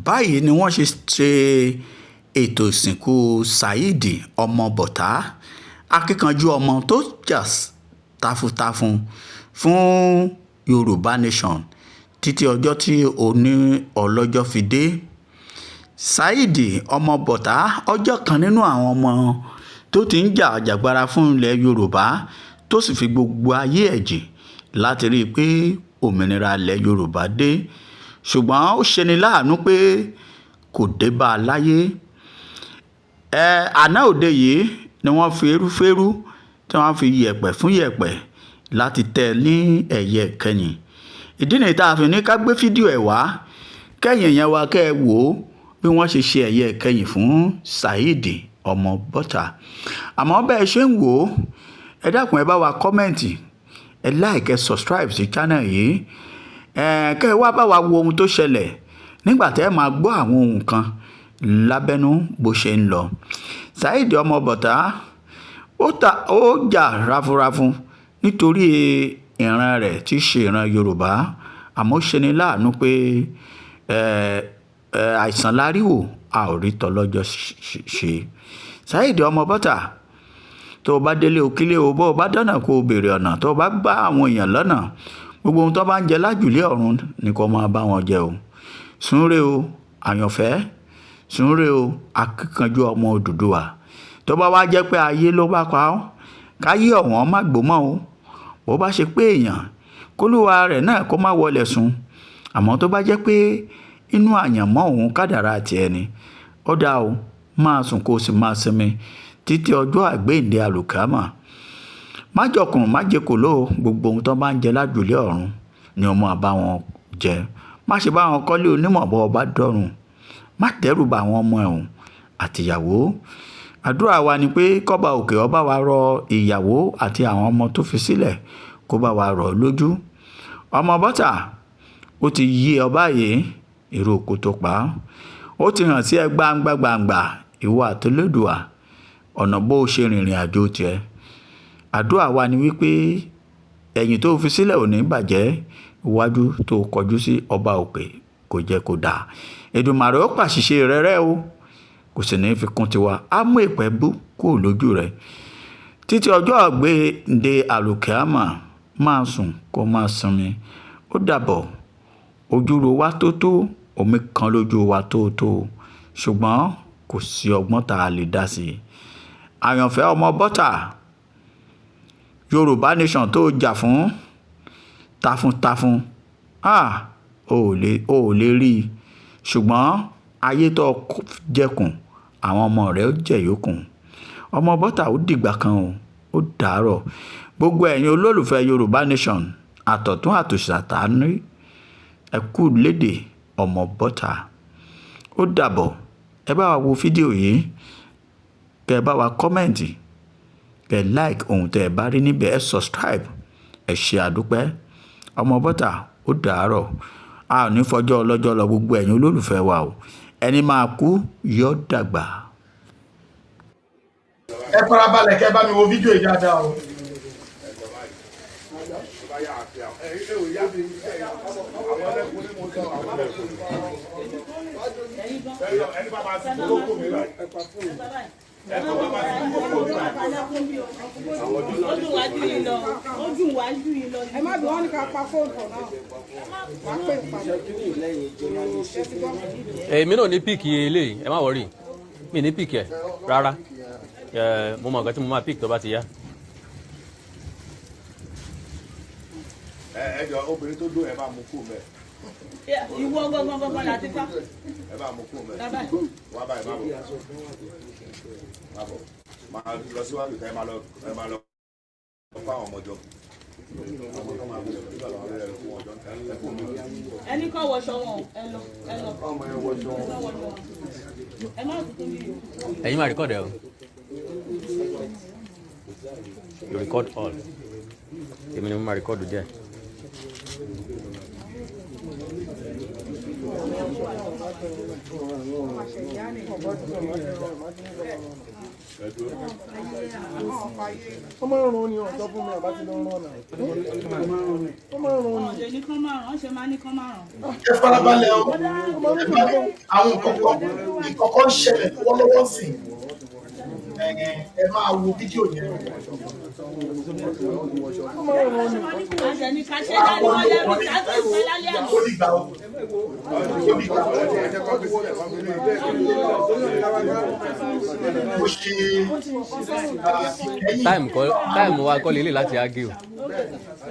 báyìí ni wọ́n ṣe ètò ìsìnkú Saheed ọmọ Bọ́tà, akíkanjú ọmọ tó jà tafuntafun fún Yorùbá Nation títí ọjọ́ tí òní ọlọ́jọ́ fi dé. Saheed ọmọ Bọ́tà ọjọ́ kan nínú àwọn ọmọ tó ti ń jà àjàgbara fún ilẹ̀ Yorùbá tó sì fi gbogbo ayé ẹ̀ jì láti rí i pé òmìnira ilẹ̀ Yorùbá dé, ṣùgbọ́n ó ṣeni láàánú pé kò dé bá a láyé. Àná òde yìí ni wọ́n fi erúfẹ́rú tí wọ́n fi yẹ̀pẹ̀ fún yẹ̀pẹ̀ láti tẹ̀ ní ẹ̀yẹ ìkẹyìn. Ìdí nìyí tá a fi ní ká gbé fídíò ẹ̀ wá kẹ́yìn yẹn wá kẹ́ ẹ wò ó bí wọ́n ṣe ẹ̀yẹ ìkẹyìn fún Saheed ọmọ Bọ́tà. Àmọ́ bẹ́ẹ̀ ṣe ń wò ó, ẹ dákun ẹ bá wa kọ́mẹ̀ǹtì, ẹ like, ẹ subscribe sí channel yìí, kẹ́ ẹ wá bá wa wo ohun tó ṣẹlẹ̀ nígbà tẹ́ ẹ máa gbọ́ àwọn ohun kan lábẹ́nú bó ṣe ń lọ. Saheed ọmọ Bọ́tà ó jà ráfúráfú nítorí ìran rẹ̀ tí í ṣe ìran Yorùbá, àmọ́ ṣe ni láàánú pé àìsàn láríwò a ò rí tọ́lọ́jọ́ ṣe. Saheed ọmọ Bọ́tà, tó o bá délé òkílé o, bó o bá dọ́nà kó o béèrè ọ̀nà, tó o bá gbá àwọn èèyàn lọ́nà, gbogbo ohun tó bá ń jẹ lájùlé ọ̀run ni kó máa bá wọn jẹ o. Súnre o àyànfẹ́, súnre o akíkanjú ọmọ Odùduwà. Tó bá wá jẹ́ pé ayé ló bá pa ọ́, káyé ọ̀wọ́n má gbómọ̀ o. Bó bá ṣe pé èèyàn, kólúwa rẹ̀ náà kó má wọlé sùn. Àmọ́ tó bá jẹ́ pé inú àyànmọ́ òun kádàrá ti ẹni, ó dá o, máa sùn kó o sì máa sinmi títí ọjọ́ àgbéǹde àlùkámà. Má jọkùn má jẹ kòló, gbogbo ohun tó bá ń jẹ lájùlé ọ̀run ni o máa bá wọn jẹ. Má ṣe bá wọn kọ́lé onímọ̀ bọ́ ọba dọ́run. Má dẹ́rù bá àwọn ọmọ ẹ̀hún àtìyàwó. Àdúrà wa ni pé kọ́ba òkè ọba wa rọ ìyàwó àti àwọn ọmọ tó fi sílẹ̀ kó bá wa rọ̀ lójú. Ọmọ Bọ́tà, ó ti yí ọba yìí èrò oko tó pa á. Ó ti hàn sí ẹ gbangba ìwọ àtolódùà ọ̀nà bó ṣe rìnrìn àjò tiẹ̀. Àdúrà wa ni wípé ẹ̀yìn tó fi sílẹ̀ ò ní bàjẹ́, iwájú tó kọjú sí ọba òkè kò jẹ́ kó dà. Èdùmàrè ó pàṣìṣe rẹ̀ rẹ́ o, kò sì ní fi kún tiwa, á mú ìpẹ́ bú kúrò lójú rẹ̀. Títí ọjọ́ àgbéǹde àlùkámà, máa sùn kó máa sinmi. Ó dàbọ̀. Ojúro wa tó, omi kan lójú wa tó, ṣùgbọ́n kò sí ọgbọ́n tá a lè dá sí i. Àyànfẹ́ ọmọ Bọ́tà, Yorùbá Nation tó jà fún tafuntafun, o ò lè rí i, ṣùgbọ́n ayé tó jẹkùn àwọn ọmọ rẹ̀ ó jẹ yòókùn. Ọmọ Bọ́tà ó dìgbà kan o, ó dàárọ̀. Gbogbo ẹ̀yin olólùfẹ́ Yorùbá Nation àtọ̀tún àtòṣàtàní, ẹ kú lédè ọmọ Bọ́tà. Ó dàbọ̀. Ẹ bá wa wo fídíò yìí, kẹ́ ẹ bá wa kọ́mẹ̀ǹtì, kẹ́ ẹ like ohun tẹ́ ẹ bá rí níbẹ̀, ẹ subscribe, ẹ ṣe àdúpẹ́. Ọmọ Bọ́tà ó dàárọ̀. A ò ní fọjọ́ ọlọ́jọ́ lọ, gbogbo ẹ̀yin olólùfẹ́ wa o. Ẹni máa kú yóò dàgbà. Ẹ farabalẹ̀ kẹ́ ẹ bá mi wo fídíò yìí dáadáa o. Ẹ má bí wọ́n ní ká pa fóònù kan náà. Wàá pè é padà. Èmi náà ní píìkì eléyìí, ẹ má wọrí, mi ní píìkì ẹ̀ rárá. Mo mọ nǹkan tí mo máa píìkì tó bá ti yá. Ẹ jọ obìnrin tó dún ẹ bá mú kú mẹ. Ìwọ gbọgbọgbọgbọ láti fa. Ẹ bá mú kú mẹ. Wá báyìí má bọ̀. Má bọ̀. Máa lọ síwájú ká ẹ máa lọ fáwọn ọmọ jọ. Ẹni kọ́ wọṣọ wọn ẹ lọ. Ẹ má tuntun bí o. Ẹ̀yin máa record ẹ o. You record all. Èmi ni mo máa record díẹ̀. ó máa ń rún ni ọ̀sán fún mi àbá ti lọ rán ọ̀nà ó máa ń rún ni. ọ̀dẹ̀ ní kán márùn-ún ṣe máa ní kán márùn-ún. ẹ farabalẹ̀ o àwọn ìkọ̀kọ̀ ń ṣẹlẹ̀ lọ́wọ́lọ́wọ́ sí ẹ máa wo fídíò yẹn. ó máa ń rún ni. ọ̀dẹ̀ ní ká ṣe dáadé wọ́n lẹ́rù ká tó ìfẹ́ lálẹ́ àná. ó dìgbà o ó dìgbà o. mo ṣe time wa kọ́ lélẹ̀ láti argue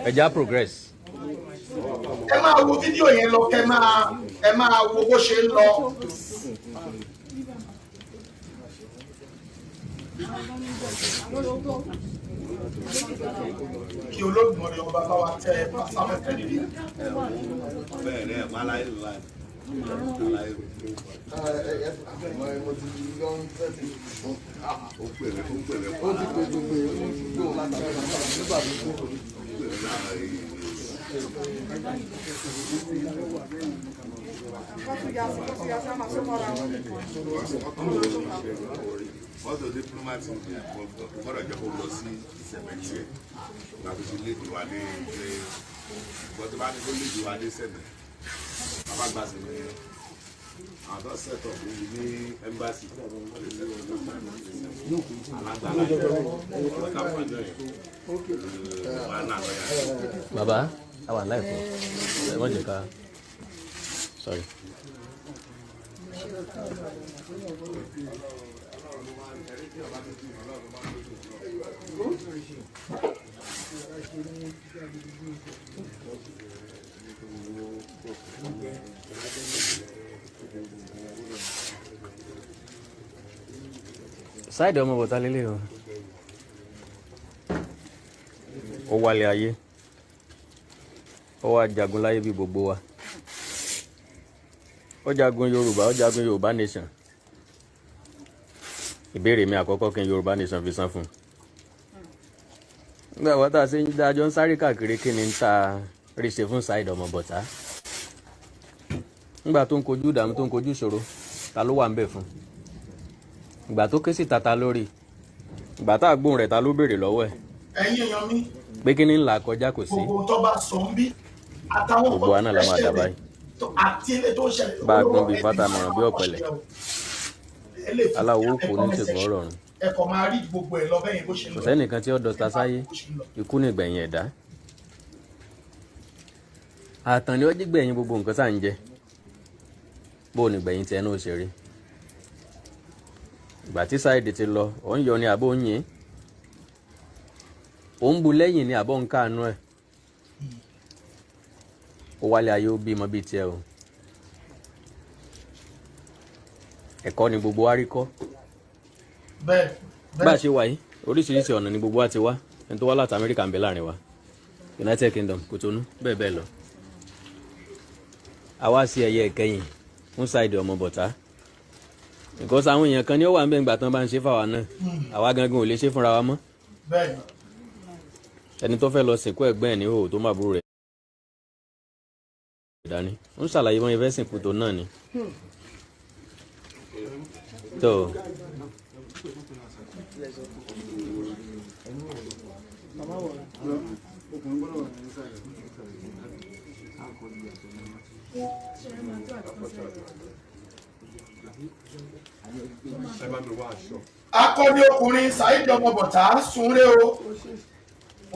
ẹja progress. ẹ máa wo fídíò yẹn lọ kẹ ẹ máa wo bó ṣe ń lọ. kí Olódùmarè ọba bá wa tẹ pàṣẹ nílé. bẹ́ẹ̀ ni ẹ̀ máa láyé lù láì. Wọ́n tó diplomat gbọ́dọ̀ jẹ́ kó lọ sí ìsẹ̀mẹ̀tì ẹ̀ láti fi léèdì wá dé ilé ìgbọ́n tó bá ní kó léèdì wá dé sẹ̀mẹ̀ abágbàsí ní àwọn tó sẹ̀tọ̀ ní ẹ́mbásì alágbàlá ọ̀rọ̀ káfíńjọ yẹn wà náà lọ́yà. Bàbá àwa láìpẹ́ ẹ wọ́n jẹ́ ká sorry. Sáìdì ọmọ bọ̀tá lélẹ̀ o. Ó wálé ayé. Ó wá jagun láyé bí gbogbo wa. Ó jagun Yorùbá, ó jagun Yorùbá nation. Ìbéèrè mi àkọ́kọ́ kí n Yorùbá nation fi san fún. Nígbà wọ́n tá a ṣe ń dájọ́ ń sáré káàkiri kí ni ń ta rí ṣe fún Sáìdì ọmọ bọ̀tá. Nígbà tó ń kojú ìdààmú tó ń kojú ìṣòro, ta ló wà ń bẹ̀ fún? Ìgbà tó ké sí tata lórí, ìgbà tá àgbóhùn rẹ̀ ta ló béèrè lọ́wọ́ ẹ̀. ẹ̀yin èèyàn mi. Pé kí ni ńlá kọjá kò sí. gbogbo tó bá sọ ń bí àtàwọn gbogbo àná la máa dà báyìí. àti ilé tó ń ṣẹlẹ̀. Bá a gbọ́n bíi fata mọ̀ràn bí ọ̀pẹ̀lẹ̀. Aláwo kò ní ṣègùn ọ̀rọ̀ rùn. ẹ̀kọ́ máa rí gbogbo ẹ̀ lọ bẹ́yìn bó ṣe lọ. Kò sẹ́nìkan tí ó dọ̀ta sáyé, ikú ní ìgbẹ̀yìn ẹ̀dá. Àtàn ni ó jí gbẹ̀yìn gbogbo nǹkan tá à ń jẹ. Bó o ní gbẹ̀yìn tiẹ̀ náà ó ṣe rí. Ìgbà tí Sáìdì ti lọ, ò ń yọ ni àbó ń yìn. Ò ń bu lẹ́yìn ni àbó ń káànú ẹ̀. Ó wálé ayé ó bímọ bíi tiẹ̀ o. Ẹ̀kọ́ ni gbogbo wa rí kọ́. bẹ́ẹ̀ Bá a ṣe wà yìí, oríṣiríṣi ọ̀nà ni gbogbo wa ti wá. Ẹni tó wá láti Amẹ́ríkà ń bẹ láàrin wa. United Kingdom, Kòtónú, bẹ́ẹ̀ bẹ́ẹ̀ lọ. A wá sí ẹyẹ ìkẹyìn fún Sáìdì ọmọ bọ̀tá. Because àwọn èèyàn kan ní ó wà ń bẹ̀ ńgbà tán bá ń ṣe fáwa náà. Àwa gangan ò lè ṣe fúnra wa mọ́. bẹ́ẹ̀ Ẹni tó fẹ́ lọ sìnkú ẹ̀gbọ́n ẹ̀ ní òwò tó máa burú rẹ̀ dání. Ó ń ṣàlàyé wọn ìfẹ́ sìnkú tó náà ni. Tó akọni ọkùnrin Sáìdì ọmọ bọ̀tá sunre o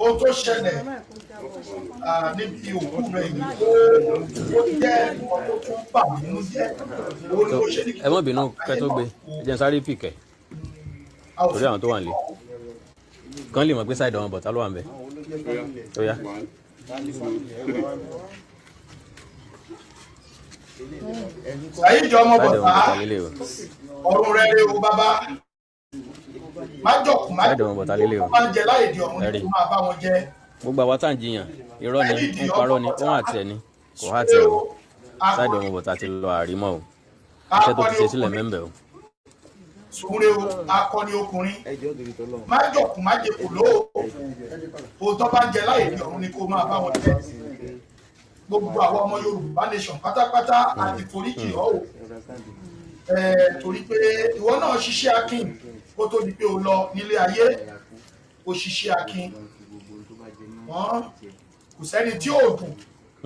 ohun tó ṣẹlẹ̀ níbi òkú rẹ̀ yìí ó jẹ́ nǹkan tó tún bà nínú jẹ́ ẹ má bínú kẹ́ tó gbé ẹ jẹ́ n sáré pìkẹ́ torí àwọn tó wà nílé kán lè mọ̀ pé Sáìdì ọmọ bọ̀tá ló wà ń bẹ̀ tó yá. Sáìdì ọmọ bọ̀tá ọ̀run rẹ̀ rẹ̀ o bàbá májọ̀kú májọ̀kú máa ń jẹ láì di ọ̀run ní kó máa bá wọn jẹ. Gbogbo àwa tá à ń jiyàn irọ́ ni ń parọ́ ni ó hàn tiẹ̀ ni kò hàn tiẹ̀ o Sáìdì ọmọ bọ̀tá ti lọ àrímọ́ o iṣẹ́ tó ti ṣe sílẹ̀ mẹ́mbẹ̀ o. Sùnre o akọni ọkùnrin májọ̀kú májèkú ló o tó bá ń jẹ láì di ọ̀run ní kó máa bá wọn jẹ. Gbogbo àwọn ọmọ Yorùbá nation pátápátá àti foríjì ọ́ o torí pé ìwọ náà ṣiṣẹ́ akin kó tó di pé o lọ nílé ayé òṣìṣẹ́ akin wọ́n kò sẹ́ni tí ó dùn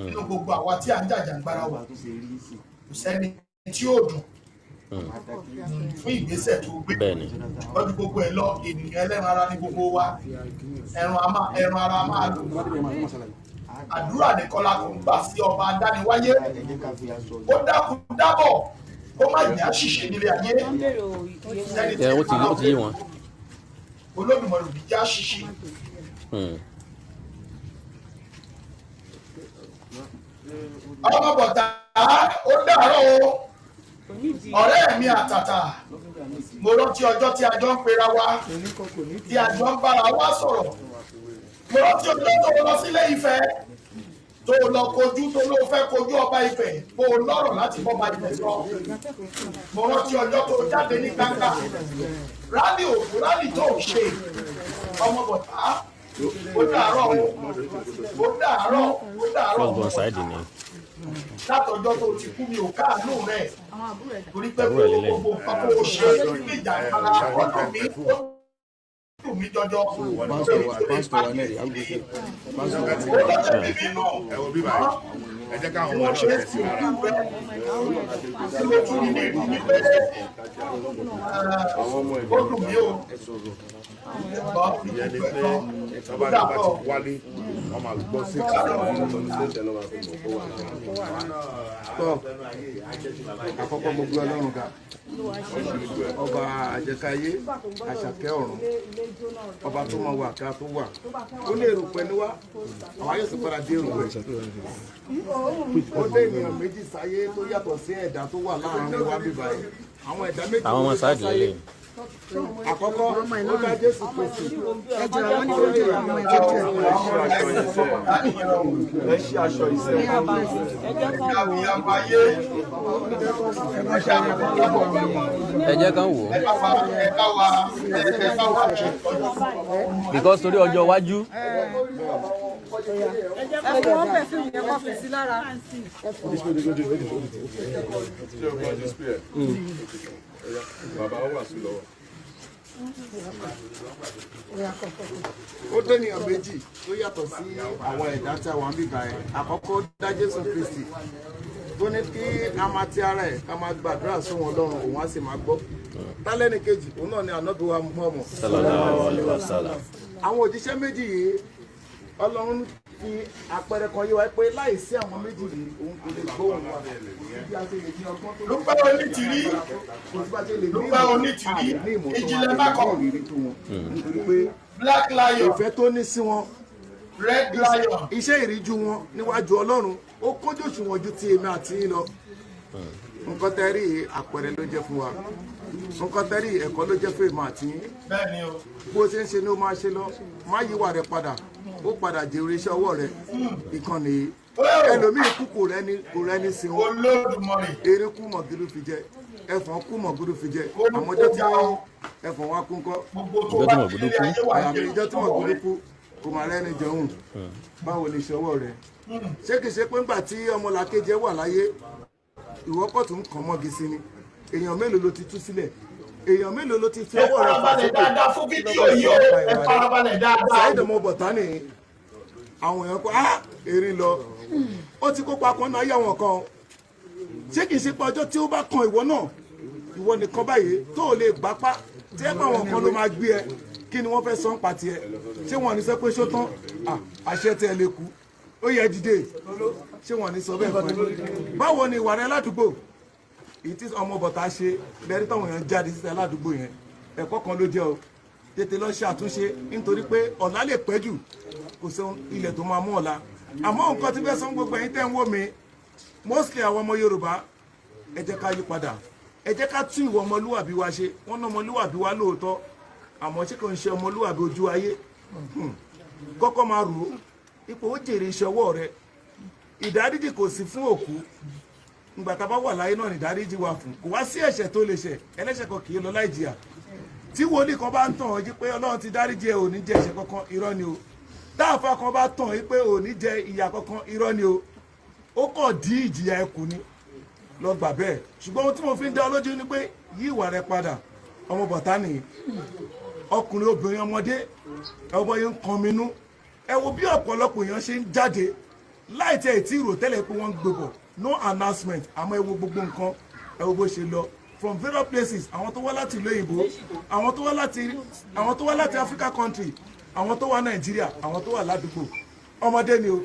nínú gbogbo àwa tí à ń jàjàǹgbara wà kò sẹ́ni tí ó dùn fún ìgbésẹ̀ tó gbé lọ́dún gbogbo ẹ̀ lọ ènìyàn ẹlẹ́ran ara ní gbogbo wa ẹran ara máa lò àdúrà nìkan la kò ń gbà sí ọba adániwáyé ó dákun dábọ̀ ó má jẹ́ àṣìṣe nílé ayé sẹ́ni tí ó máa wọlé Olódùmarè òbí jẹ́ àṣìṣe. ọmọ bọ̀tà ó dàárọ̀ o ọ̀rẹ́ mi àtàtà mo rántí ọjọ́ tí a jọ ń pera wa tí a jọ ń bára wa sọ̀rọ̀ mo rántí ọjọ́ tó lọ sílé Ifẹ̀ tó lọ kojú tó ló fẹ́ kojú ọba Ifẹ̀ kó o lọ́rọ̀ láti bọ́ba Ifẹ̀ sọ mo rántí ọjọ́ tó jáde ní gbangba rálì òkú rálì tó ń ṣe ọmọ bọ̀tà ó dàárọ̀ ó dàárọ̀ ó dàárọ̀ látọjọ́ tó ti kú mi ò káàánú rẹ̀ torí pé kó gbogbo nǹkan kó o ṣe nílé ìjà ìpara ọdún mi ó dùn mí jọjọ. ẹ jẹ́ káwọn ọmọ náà tẹ̀sí ara. ó dùn mí o. ìyẹn ni pé ọba ní ọba ti wálé wọ́n máa gbọ́ sí àkọ́kọ́ mo gbé Ọlọ́run ga ọba àjẹkáyé àṣàkẹ́ ọ̀run ọba tó máa wà ká tó wà ó lè rò pẹ́ níwá àwọn ayé sì padà dé rò pẹ́ ó dé ènìyàn méjì sáyé tó yàtọ̀ sí ẹ̀dá tó wà láàrin wa bíbáyé àwọn ẹ̀dá méjì àwọn ọmọ sáàdì lélẹ̀ àkọ́kọ́ ó dá Jésù Kristi ẹjọ́ àwọn ní ojú àwọn ẹ ṣí aṣọ ìṣẹ́ ẹ jẹ́ kán wò ó because torí ọjọ́ iwájú. ẹjọ́ wọn fẹ́ fún ìyẹn kọ́ fi sí lára. bàbá wà sí lọ́wọ́. ó dẹ́nìyàn méjì tó yàtọ̀ sí àwọn ẹ̀dá tí a wà ń bíbá ẹ̀ àkọ́kọ́ dá Jésù Kristi tó ní kí a máa ti ara ẹ̀ ká máa gbàdúrà sóhun Ọlọ́run òun á sì máa gbọ́ tálẹ́nì kejì òun náà ni Ànábì wa Muhammad sallallahu alaihi wasallam. àwọn òjíṣẹ́ méjì yìí Ọlọ́run fi àpẹẹrẹ kan yé wa pé láìsí àwọn méjì yìí òun kò lè gbóhùn wa bí a ṣe lè ní ọgbọ́n tó lùpẹ́ onítìrí lùpẹ́ onítìrí ìjìnlẹ̀ mákọ̀ nítorí pé Black Lion ìfẹ́ tó ní sí wọn Red Lion iṣẹ́ ìríjú wọn níwájú Ọlọ́run ó kójú òṣùwọ̀n ju ti èmi àti yín lọ nǹkan tẹ́rí àpẹẹrẹ ló jẹ́ fún wa nǹkan tẹ́rí ẹ̀kọ́ ló jẹ́ fún èmi àti yín bẹ́ẹ̀ ni o bó ṣe ń ṣe ni ó máa ṣe lọ má yíwà rẹ padà ó padà jèrè iṣẹ́ ọwọ́ rẹ ìkànnì yìí ẹlòmíì kú kò rẹ́ni sí wọn Olódùmarè erin kú mọ̀gídú fi jẹ ẹ̀fọn kú mọ̀gídú fi jẹ àwọn ọjọ́ tí ẹ̀fọn wá kú ńkọ́ gbogbo tó bá ti lé ayé wà àmì ìjọ tí mọ̀gídú kú kò máa rẹ́ni jẹun báwo lè ṣe ọwọ́ rẹ ṣé kìí ṣe pé ńgbà tí ọmọlàkejì wà láyé ìwọ́pọ̀ tó ń kàn mọ́gi sí ni èèyàn mélòó ló ti tú sílẹ̀ èèyàn mélòó ló ti fi ọwọ́ rẹ fà sókè dáadáa fún fídíò yìí o ẹ farabalẹ̀ dáadáa. Saheed ọmọ Bọ̀tánì àwọn èèyàn kó erin lọ ó ti kópa kan náà yá wọn kan ṣé kìí ṣe pé ọjọ́ tí ó bá kan ìwọ náà ìwọ nìkan báyìí tó o lè gbapá tí ẹ bá wọn kan ló máa gbé ẹ kí ni wọ́n fẹ́ sọ ń pa tiẹ̀ ṣé wọn ní sọ pé ṣó tán àṣẹ tí ẹ lè kú ó yẹ dìde ṣé wọn ní sọ bẹ́ẹ̀ fún ẹ báwo ni ìwà rẹ ládùúgbò ìtí ọmọ Bọ̀tá ṣe lẹ́rí táwọn èèyàn jáde síta ládùúgbò yẹn ẹ̀kọ́ kan ló jẹ́ o tètè lọ ṣe àtúnṣe nítorí pé ọ̀la lè pẹ́ jù kò sí ilẹ̀ tó máa mú ọ̀la àmọ́ nǹkan tí fẹ́ sọ gbogbo ẹ̀yin tẹ́ ń wò mí mostly àwọn ọmọ Yorùbá ẹ jẹ́ ká yí padà ẹ jẹ́ ká tún ìwọ ọmọlúwàbí wa ṣe wọ́n ná ọmọlúwàbí wa lóòótọ́ àmọ́ ṣé kò ń ṣe ọmọlúwàbí ojú ayé kọ́kọ́ máa rò ó ipò ó jèrè iṣẹ́ ọwọ́ rẹ ìdáríjì kò sí fún òkú ìgbà tá a bá wà láyé náà ní ìdáríjì wà fún kò wá sí ẹ̀ṣẹ̀ tó lè ṣẹ̀ ẹlẹ́ṣẹ̀ kan kì í lọ láì jìyà tí wòlíì kan bá ń tàn ọ́ jí pé Ọlọ́run ti dáríjì ẹ ò ní jẹ ẹ̀ṣẹ̀ kankan irọ́ ni o táàfà kan bá tàn ọ́ pé ò ní jẹ ìyà kankan irọ́ ni o ó kàn dí ìjìyà ẹ kù ni lọ gbà bẹ́ẹ̀ ṣùgbọ́n ohun tí mo fi ń dá ọ lójú ni pé yí ìwà rẹ padà ọmọ bọ̀tá nìyí ọkùnrin obìnrin ọmọdé ẹwọ́ yẹn ń kan minú ẹ wo bí ọ̀pọ̀lọpọ̀ èèyàn ṣe ń jáde láì tẹ̀ tí ìrò tẹ́lẹ̀ pé wọ́n ń gbé bọ̀ no announcement àmọ́ ẹ wo gbogbo nǹkan ẹ wo bó ṣe lọ from various places àwọn tó wá láti ìlú òyìnbó àwọn tó wá láti Africa country àwọn tó wá Nàìjíríà àwọn tó wà ládùúgbò ọmọdé ni o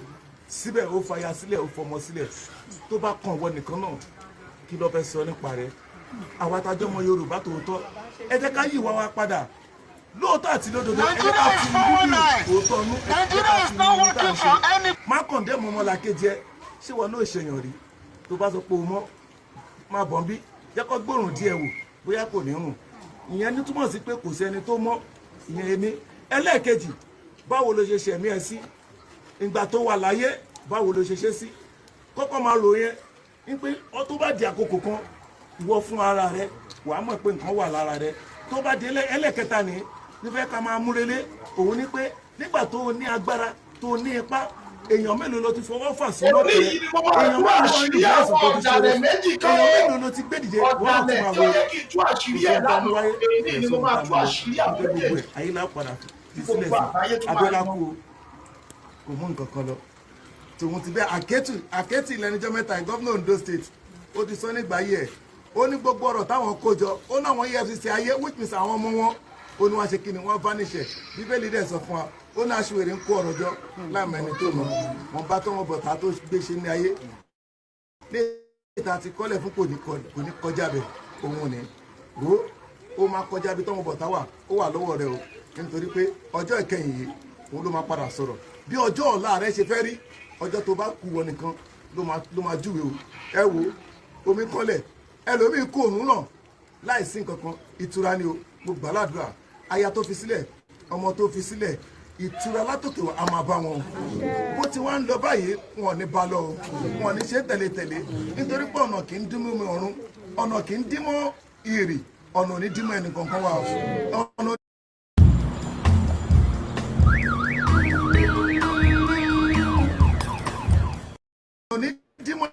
síbẹ̀ ó fàyà sílẹ̀ ó fọmọ sílẹ̀ tó bá kàn wọ nìkan náà kí ló fẹ́ sọ nípa rẹ̀ àwa tájọ́ ọmọ Yorùbá tòótọ́ ẹ jẹ́ ká yí ìwà wa padà lóòótọ́ àti lódodo ẹ jẹ́ ká fi bíbí òótọ́ nú ẹ jẹ́ ká fi bíbí tá a ṣe má kàn dé mọ́ ọmọlàkejì ẹ ṣé wọn náà ṣèyàn rí tó bá sọ pé o mọ́ má bọ̀ ń bí jẹ́ kó gbòòrùn díẹ̀ wò bóyá kò ní rùn ìyẹn ní túmọ̀ sí pé kò sẹ́ni tó mọ́ ìyẹn ẹni ẹlẹ́ẹ̀kejì báwo ló ṣe ṣẹ̀mí ẹ sí ìgbà tó wà láyé báwo ló ṣe ṣe sí kọ́kọ́ máa rò yẹn ní pé ọ tó bá di àkókò kan ìwọ fún ara rẹ wàá mọ̀ pé nǹkan wà lára rẹ tó bá di ẹlẹ́ẹ̀kẹta ní nífẹ̀ẹ́ ká máa múrelé òun ní pé nígbà tó o ní agbára tó o ní ipá èèyàn mélòó ló ti fọwọ́ fà sí mọ́tò rẹ èèyàn mélòó ló ní ìyáàsùn tó ti ṣe rẹ èèyàn mélòó ló ti gbé dìde wọ́n ti máa wọ ìṣòro wáyé ẹ̀sùn ìtàmúwáyé ayé lápadà fi sílẹ̀ sí abẹ́lá kú o kò mú nǹkan kan lọ tòun ti bẹ́ àkẹ́tù ìlẹ́nijọ́ mẹ́ta gọ́vnà Ondo state ó ti sọ nígbà yìí ẹ̀ ó ní gbogbo ọ̀rọ̀ táwọn kó jọ ó láwọn EFCC ayé which means àwọn ọmọ wọn ó ní wọ́n ṣe kíni wọ́n vanished bíbélì dẹ̀ sọ fún wa ó ní aṣèwèrè ń kó ọ̀rọ̀ jọ láàmú ẹni tó mọ̀ wọn bá tó wọn bọ̀tà tó gbé ṣe ní ayé ní ìta ti kọ́lẹ̀ fún kò ní kọjá bẹ̀ òun ni ro ó máa kọjá bí tọ́wọ́n bọ̀tà wà ó wà lọ́wọ́ rẹ o nítorí pé ọjọ́ ìkẹyìn yìí òun ló máa padà sọ̀rọ̀ bí ọjọ́ ọ̀la rẹ ṣe fẹ́ rí ọjọ́ tó bá kú wọn nìkan ló máa júwe o ẹ wo omi kọ́lẹ̀ ẹlòmíín kó òun náà láìsí nǹkan kan ìtura ni o mo gbàládùra aya tó fi sílẹ̀ ọmọ tó fi sílẹ̀ ìtura látòkè wá a máa bá wọn bó ti wá ń lọ báyìí wọn ò ní bá lọ o wọn ò ní ṣe tẹ̀lé nítorí pé ọ̀nà kì í dín mọ́ ọ̀run ọ̀nà kì í dín mọ́ ìrì ọ̀nà ò ní dín mọ́ ẹnì kankan wà o ọ̀nà kò ní dín mọ́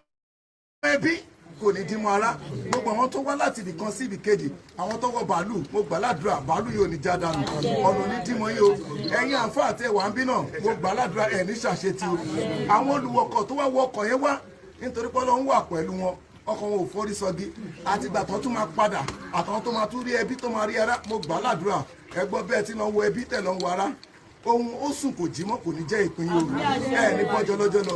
ẹbí kò ní dín mọ́ ara gbogbo àwọn tó wá láti ibì kan sí ibì kejì àwọn tó wọ bàálù mo gbàládùra bàálù yóò ní já dànù ọ̀nà ní dín mọ́ yìí o ẹ̀yin àǹfà tẹ wà ń bí náà mo gbàládùra ẹ̀ ní ṣàṣetì o àwọn olùwọkọ̀ tó wá wọ ọkọ̀ yẹn wá nítorí pé Ọlọ́run wà pẹ̀lú wọn ọkọ̀ wọn ò forí sọgi àtìgbà tó tún máa padà àtàwọn tó máa tún rí ẹbí tó máa rí ara mo gbàládùra ẹ gbọ́ bẹ́ẹ̀ tí lọ́ wọ ẹbí tẹ̀ lọ́ wọ ara ohun ó sùn kò jí mọ́ kò ní jẹ́ ìpín yòówù ẹ ní bọ́jọ́ lọ́jọ́ lọ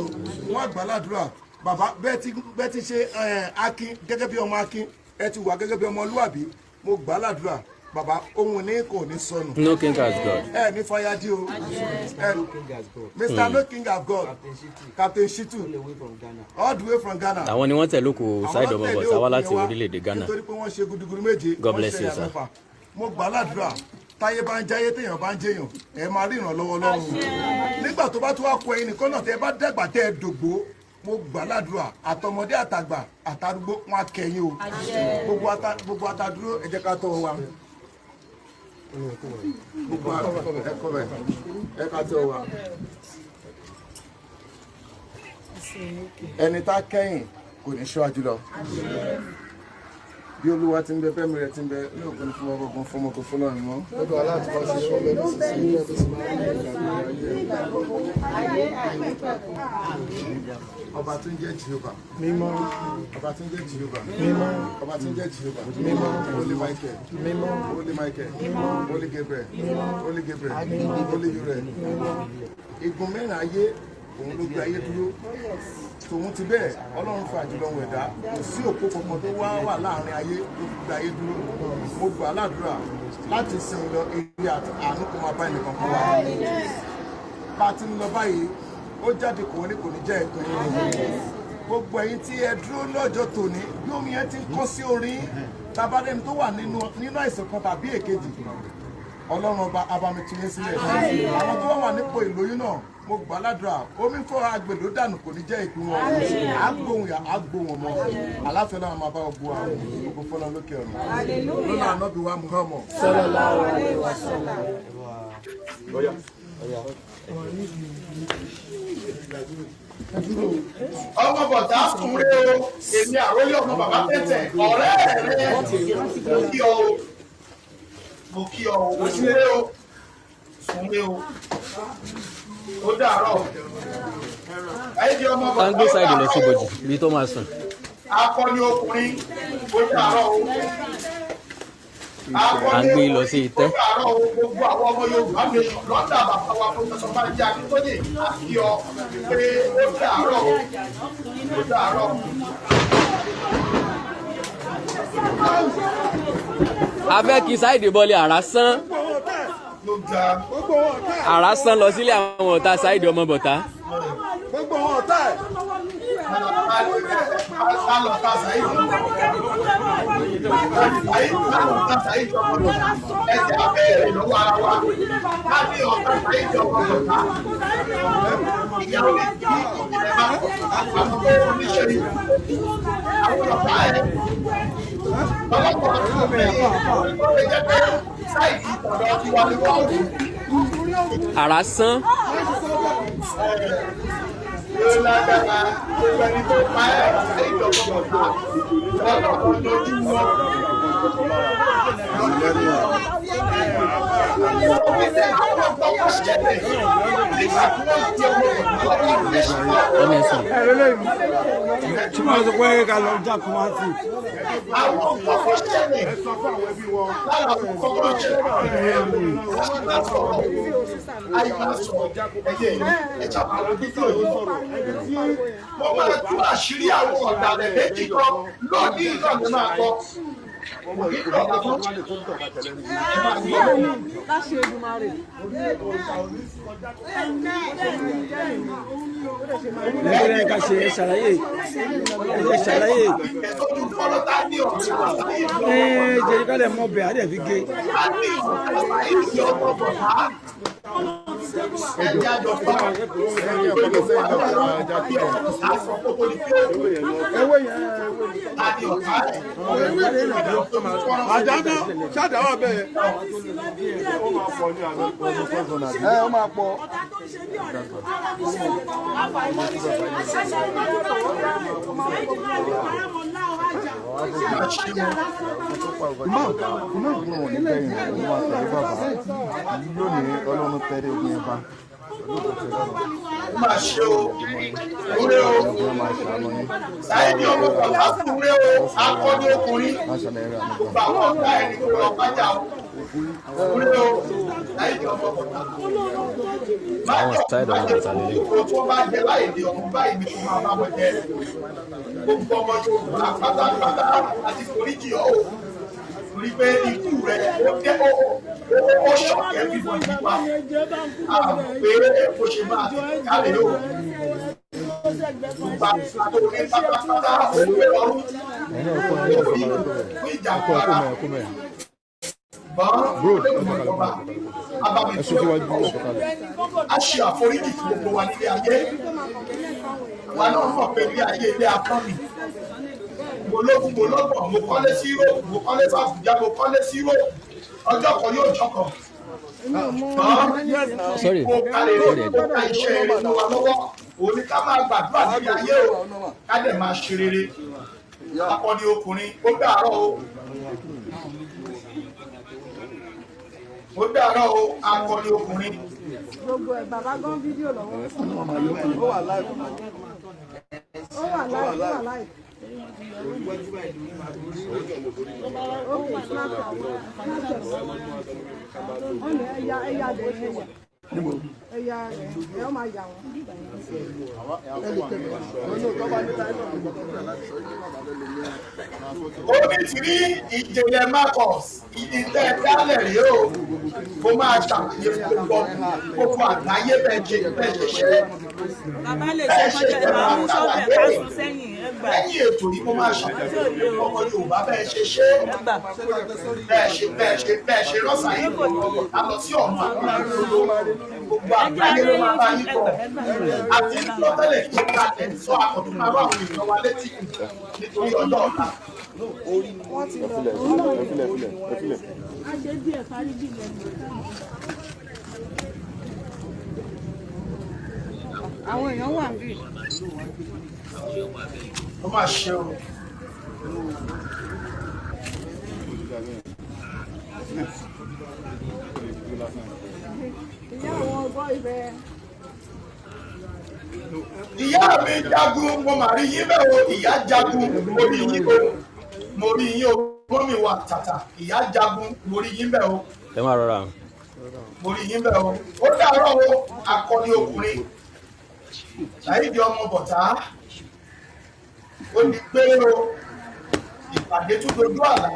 wọn àgbàládùra bàbá bẹ́ẹ̀ ti ṣe akin gẹ́gẹ́ bí ọmọ akin ẹ ti wà gẹ́gẹ́ bí ọmọlúwàbí mo gbàládùra bàbá ohun ní kò ní sọnù. No king as God. ẹ ní fayadi o Mr. No king as God Captain Shitu all the way from Ghana. àwọn ni wọ́n tẹ̀lé òkú Saheed Ọmọbọ̀tá sáwá láti orílẹ̀-èdè Ghana. nítorí pé wọ́n ṣe gudugudu méje God bless you sir. mo gbàládùra táyé bá ń jáyé téèyàn bá ń jẹyàn ẹ máa rí ìrànlọ́wọ́ lọ́rùn nígbà tó bá tún wá kó ẹyin nìkan náà tẹ ẹ bá dàgbà tẹ ẹ dògbò mo gbàládùra àtọmọdé àtàgbà àtàrúgbó wọn akẹyìn o gbogbo àtàdúró ẹ jẹ́ ká tọ́ wa gbogbo ẹ ká tọ́ wa ẹni tá kẹ́yìn kò ní ṣọ́ájú lọ bí olúwa ti ń bẹ fẹ́mi rẹ̀ ti ń bẹ ní òkun fún ọgbọ̀n fún ọmọkò fún ọ̀rìn mọ́. lọ́dọ̀ aláàtúkọ̀ sí ọmọ ẹni sísè ní ẹ̀fọ́ sí máa ń bẹ̀rẹ̀ ọba tó ń jẹ́ Jehova mímọ́ ọba tó ń jẹ́ Jehova mímọ́ ọba tó ń jẹ́ Jehova mímọ́ Holy Michael mímọ́ Holy Michael Holy Gabriel Holy Gabriel Holy Uriel igun mẹ́rin ayé òun ló gbé ayé dúró tòun ti bẹ́ẹ̀ Ọlọ́run fà jùlọ wọ̀ ẹ̀dá kò sí òpó kankan tó wà láàrin ayé ló fi gbé ayé dúró mo gbà ládùúrà láti sin lọ eré àánú kó máa bá ẹnìkan kan wá bá a ti ń lọ báyìí ó jáde kò ní jẹ́ ẹ̀tọ́ yìí gbogbo ẹ̀yin tí ẹ dúró lọ́jọ́ tòní bí omi yẹn ti ń kọ́ sí orin tabarẹ́ni tó wà nínú àìsàn kan tàbí èkejì Ọlọ́run ọba abamituye sílẹ̀ àwọn tó wà nípò ìlóyún náà mo gbà ládùúrà omi fọ́ agbèlò dànù kò ní jẹ́ ìpín wọn àgbóhùn yà àgbóhùn ọmọ aláfẹ́ náà máa bá ọgbó àwọn gbogbo fọlọ́ lókè ọ̀run lọ́nà ànábì wa Muhammad sallallahu alaihi wasallam. ọmọ bọ̀dá kúnrẹ́ o èmi àròlé ọmọ bàbá tẹ̀tẹ̀ ọ̀rẹ́ rẹ̀ kí ọ mo kí ọ o súnlé o súnlé o ó dàárọ̀ ẹ̀yìn di ọmọ tá ń gbé sáìdì lọ sí ibojì ibi tó máa sùn. akọni ọkùnrin ó dàárọ̀ o à ń gbé lọ sí Ìtẹ́. ó dàárọ̀ o gbogbo àwọn ọmọ Yorùbá nation lọ́dà bàbá wa Professor Banji Akíntóyè àti ọ pé ó dàárọ̀ o ó dàárọ̀. a fẹ́ kí sáìdì bọ́ọ̀lì àrá sán àrá sán lọ sílé àwọn ọ̀tá sáìdì ọmọ bọ̀tá. gbogbo wọn ọ̀tá ẹ̀. ẹ̀jẹ̀ abẹ́rẹ́ lọ́wọ́ ara wa láti ọ̀tá sáyẹ́jì ọmọ bọ̀tá ìyàwó ìdí àwọn oníṣẹ́ yìí àwọn ọ̀tá ẹ̀ ọlọ́pàá ọ̀tá ẹ̀ ọ̀rẹ́ pé sáìdì ọ̀dọ́ ti wà ní wọ́ọ̀dù. àrá sán. Yóò lágbára gbogbo ẹni tó pa ẹ́ sáyẹ́jì ọmọ bọ̀tá ọlọ́pàá lójúmọ́. tí wọ́n sọ pé ká lọ jà kó máa tì. Àwọn ọkọ̀ ṣẹlẹ̀ sọ fún àwọn ẹbí wọn. lára àwọn ọkọ̀ ṣẹlẹ̀ àyíká sọ̀rọ̀ ẹ̀yẹ ẹ̀jà àwọn títí òye sọ̀rọ̀. Mo máa tú àṣírí àwọn ọ̀dàlẹ̀ méjì kan lónìí náà ló máa kọ́. lẹ́yìn ká ṣe ṣàlàyé ṣàlàyé jẹ́rí ká lè mọ bẹ̀ á dẹ̀ fi gé. àdáná ṣáàdáwà bẹ́ẹ̀. ó máa pọ̀. lónìí ọlọ́run tẹ́lẹ̀ ogun ẹ̀ bá máa ṣe o kúrẹ́ o sáyẹ́dì ọmọ bàbá kúrẹ́ o akọni ọkùnrin gbogbo àwọn ọ̀gá ẹni tó lọ bájà o kúrẹ́ o sáyẹ́dì ọmọ bàbá àwọn sáìdì ọmọ bọ̀tá lélẹ̀. gbogbo tó bá jẹ láìdí ọmọ báyìí ni kò máa bá wọn jẹ gbogbo ọmọ Yorùbá pátápátá àti foríjì ọ́ o rí pé ikú rẹ̀ ó jẹ́ ó ṣọ̀kẹ́ bíbọ̀ nípa àmọ́ pé bó ṣe máa ti kálẹ̀ yóò gbà tó ní pátápátá òwe ọrùn fún ìjàpá ara a ṣe àforíjì fún gbogbo wa nílé ayé wa náà mọ̀ pé ilé ayé ilé akọ́ni mo lókun mo lọ́gbọ̀n mo kọ́lé sí Europe mo kọ́lé sí Àbújá mo kọ́lé sí Europe ọjọ́ kan yóò jọkàn kó kálẹ̀ kó ká iṣẹ́ rere mọ́ wa lọ́wọ́ òní ká máa gbàdúrà nílé ayé o ká dẹ̀ máa ṣe rere akọni ọkùnrin ó dàárọ̀ o. Ó dàárọ̀ o akọni ọkùnrin. Gbogbo ẹ̀ bàbá gan fídíò lọ́wọ́. ó wà láì. Ó wà láì. Ẹ̀yà rẹ̀ ẹ̀ máa yà wọ́n. Ó ní ti rí ìjìnlẹ̀ Marcus ìdílé dálẹ̀ rí o. Mo máa ṣàlàyé fún gbogbo àgbáyé bẹ́ẹ̀ ṣe. Bàbá lè ṣe kọjá ẹ̀ máa mú sọ́bẹ̀ ká sùn sẹ́yìn ẹgbà. Lẹ́yìn ètò yìí mo máa ṣàlàyé fún ọmọ Yorùbá bẹ́ẹ̀ ṣe. Bẹ́ẹ̀ ṣe lọ́sàn yìí a lọ sí ọ̀nà àwọn àgbẹ̀ gbogbo àgbáyé ló máa bá yín bọ̀. Àti lọ́tẹ̀lẹ̀ kí n ká ẹ̀ sọ àkọ́tún máa bá àwọn èèyàn wa létí nítorí ọjọ́ ọ̀la. Wọ́n ti lọ. A ṣe díẹ̀ parí bí lẹ́nu. Àwọn èèyàn wà níbí. Ó máa ṣe o. ìyá àwọn ọgbọ́n ìfẹ́. ìyá mi jagun mo mà rí yín bẹ́ẹ̀ o ìyá jagun mo rí yín o mo rí yín o mọ́mì wa tàtà ìyá jagun mo rí yín bẹ́ẹ̀ o ẹ máa rọra. mo rí yín bẹ́ẹ̀ o ó dàárọ̀ o akọni ọkùnrin Saheed ọmọ bọ̀tá ó ní pé o ìpàdé tún dojú àlá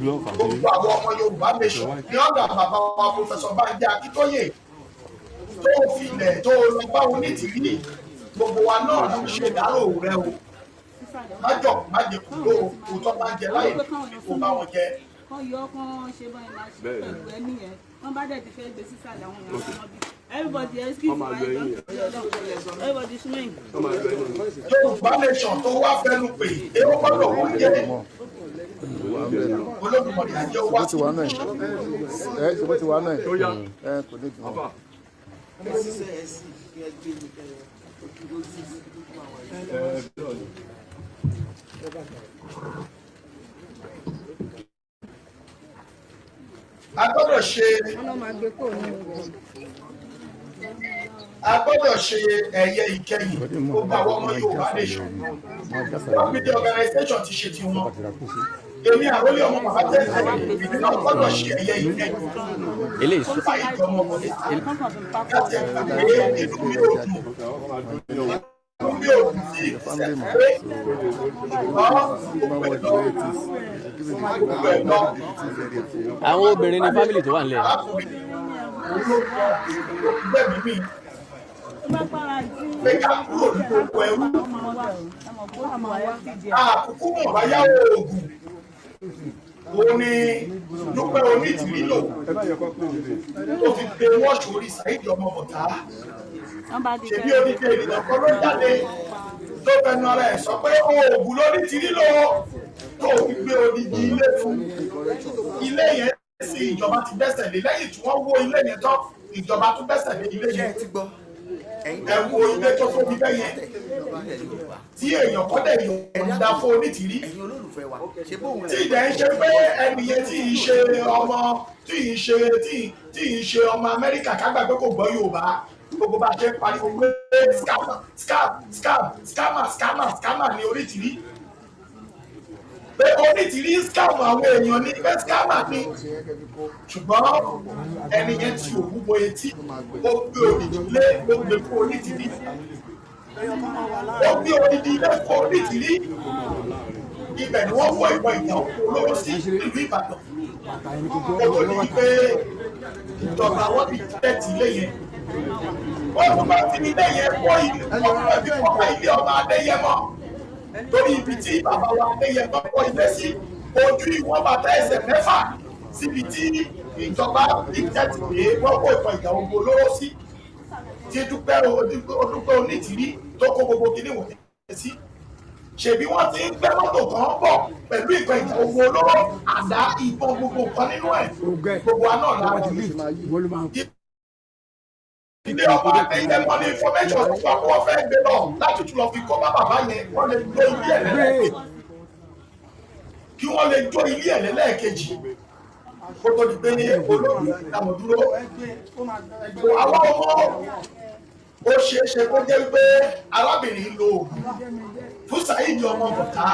gbogbo àwọn ọmọ Yorùbá nation ní ọ̀dọ̀ bàbá wa Professor Banji Akíntóyè tó filẹ̀ tó lọ bá Onítìrí gbogbo wa náà ló ń ṣe ìdárò rẹ o májọ májè kúrò kó tó bá jẹ láì kó bá wọn jẹ. kán yọ kán ṣe báyìí máa ṣe pẹ̀lú ẹni yẹn wọ́n bá dẹ̀ ti fẹ́ gbé sísàlẹ̀ àwọn èèyàn ọmọ bí everybody excuse me everybody smile. Yorùbá nation tó wá fẹnu pé èèwọ̀ gbọ́dọ̀ wọ́n jẹ Olódùmarè àjẹ́ wá sí bó ti wà náà kò ní jù wọn. a gbọ́dọ̀ ṣe ẹ̀yẹ ìkẹyìn gbogbo àwọn ọmọ Yorùbá nation community organization ti ṣe tiwọn èmi àròlé ọmọ bàbá tẹ̀lé ìbí náà gbọ́dọ̀ ṣe ẹ̀yẹ ìkẹyìn eléyìí fún ìjọ ọmọ ọmọdé láti ẹ̀ka pé inú mi ò dùn sí ìṣẹ̀lẹ̀ àwọn obìnrin ní fámìlì tó wà nílẹ̀. àkókò mọ̀ báyá oògùn ó ní Dúpẹ́ Onítìrí lò tó fi pe wọ́n sórí Saheed ọmọ bọ̀tá ṣèbí oníke ènìyàn kan ló jáde tó fẹnu ara ẹ̀ sọ pé oògùn lónítìrí lò tó fi gbé odidi ilé fún ilé yẹn sí ìjọba ti bẹ́sẹ̀ lé lẹ́yìn tí wọ́n wó ilé yẹn tán ìjọba tún bẹ́sẹ̀ lé ilé yẹn ẹ wo ilé tó tóbi bẹ́ẹ̀ yẹn tí èèyàn kọ́ dẹ̀ yọ̀ǹda fún Onítìrí tí ìdẹ̀ ń ṣe pé ẹni yẹn tí ì ṣe ọmọ Amẹ́ríkà kágbà pé kò gbọ́ Yorùbá gbogbo bá ṣe pariwo pé scammer ní Onítìrí pé Onítìrí scam àwọn èèyàn ní pé scammer ní ṣùgbọ́n ẹni yẹn tí òkú bo etí ó gbé odidi ilé ó gbé fún Onítìrí ó gbé odidi ilé fún Onítìrí ibẹ̀ ni wọ́n fọ́ ìbọn ìjà olóró sí ìlú Ìbàdàn ó tó ní pé ìjọba wọn ti tẹ́tì ilé yẹn wọ́n tún bá ti ní ilé yẹn fọ́ ilé ọba Adéyẹmọ torí ibi tí bàbá wa Adéyẹmọ kọ́ ilé sí ojú ìwọ̀n bàtà ẹsẹ̀ mẹ́fà síbi tí ìjọba ìtẹ́tì pé wọ́n kó ìbọn ìjà ogun olóró sí tí Dúpẹ́ Onítìrí tó kó gbogbo kìíní wọ̀nyí sí ṣèbí wọ́n ti ń gbé mọ́tò kan bọ̀ pẹ̀lú ìbọn ìjà ogun olóró àdá ìbọn gbogbo kan nínú ẹ̀ gbogbo àná làwọn ilé ọba Adéyẹmọ ní information tó wà wọ́n fẹ́ gbé lọ láti tún lọ fi kọ́ bá bàbá yẹn wọ́n lè jó ilé ẹ̀ lẹ́lẹ́kejì kí wọ́n lè jó ilé ẹ̀ lẹ́lẹ́kejì kó tó di pé olóògùn ìdámọ̀ dúró àwọn ọmọ ó ṣeé ṣe kó jẹ́ pé arábìnrin lo oògùn fún Saheed ọmọ bọ̀tá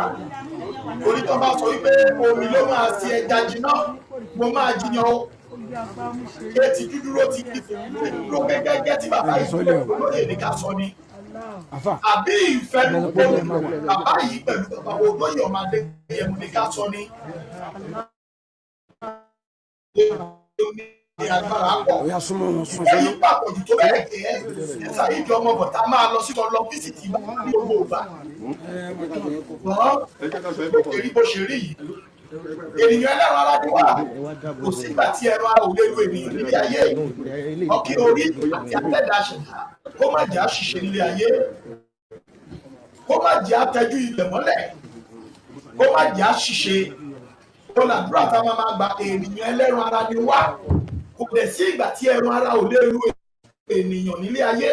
torí tó bá sọ wípé omi ló máa ṣe ẹja jiná mo máa jiyàn o ké ti dúdúró ti dúró gẹ́gẹ́ tí bàbá yìí lóye ní ká sọ ni àbí ìfẹnukò bàbá yìí pẹ̀lú bàbá olóyè ọmọ Adéyẹmọ ní ká sọ ni ní agbára pọ̀ èyí pàpọ̀jù tó bẹ̀rẹ̀ pé Saheed ọmọ bọ̀tá máa lọ sí lọ fíṣítì ní gbogbo ìgbà wọ́n èrí bó ṣe rí yìí ènìyàn ẹlẹ́ran aládé wà kò sígbà tí ẹ̀rọ ara ò lè lo ènìyàn nílé ayé ọkì orí àti àtẹ̀dá ṣẹ̀dá kó má jẹ́ àṣìṣe nílé ayé kó má jẹ́ àtẹ́jú ilẹ̀ mọ́lẹ̀ kó má jẹ́ àṣìṣe kó làdúrà tá a máa gba ènìyàn ẹlẹ́ran ara ni wá kò dẹ̀ sí ìgbà tí ẹ̀rọ ara ò lè lo ènìyàn nílé ayé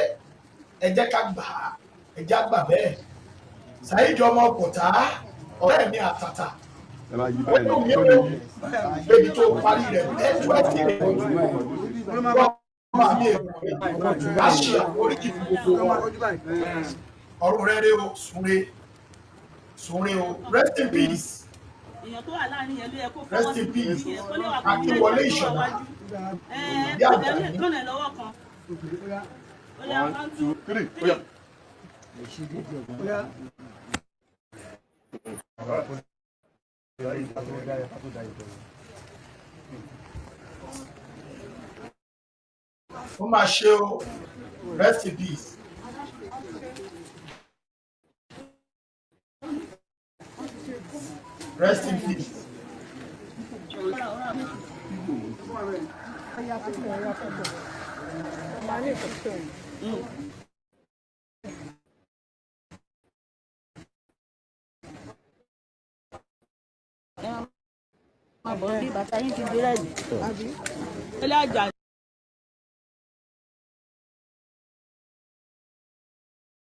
ẹ jẹ́ ká gbà á ẹ jẹ́ àgbà bẹ́ẹ̀ Saheed ọmọ bọ̀tá ọ̀rẹ́ mi àtàtà ẹ máa yí báyìí lọ tó lè yí. Ebi tó parí rẹ̀ ẹ̀tọ́ ẹ̀sìn rẹ̀ wọ́n máa ní èkó rẹ̀ á ṣe àforíjì fún gbogbo wọn. Ọ̀run rẹ̀ rẹ̀ o sunre o rest in peace. Èèyàn tó wà láàrin yẹn ló yẹ kó Rest fọwọ́ in sí peace. ìdí yẹn kó lè wà Akínwọlé Ìṣọ̀lá. ọ̀dẹ̀ lè kọ́nà lọ́wọ́ kan. Ó yá 1 2 3. Ó máa ṣe o rest in peace. Rest in peace. Máa bọ̀ bí bàtà yín ti dé rẹ̀ jù. Ilé àjà.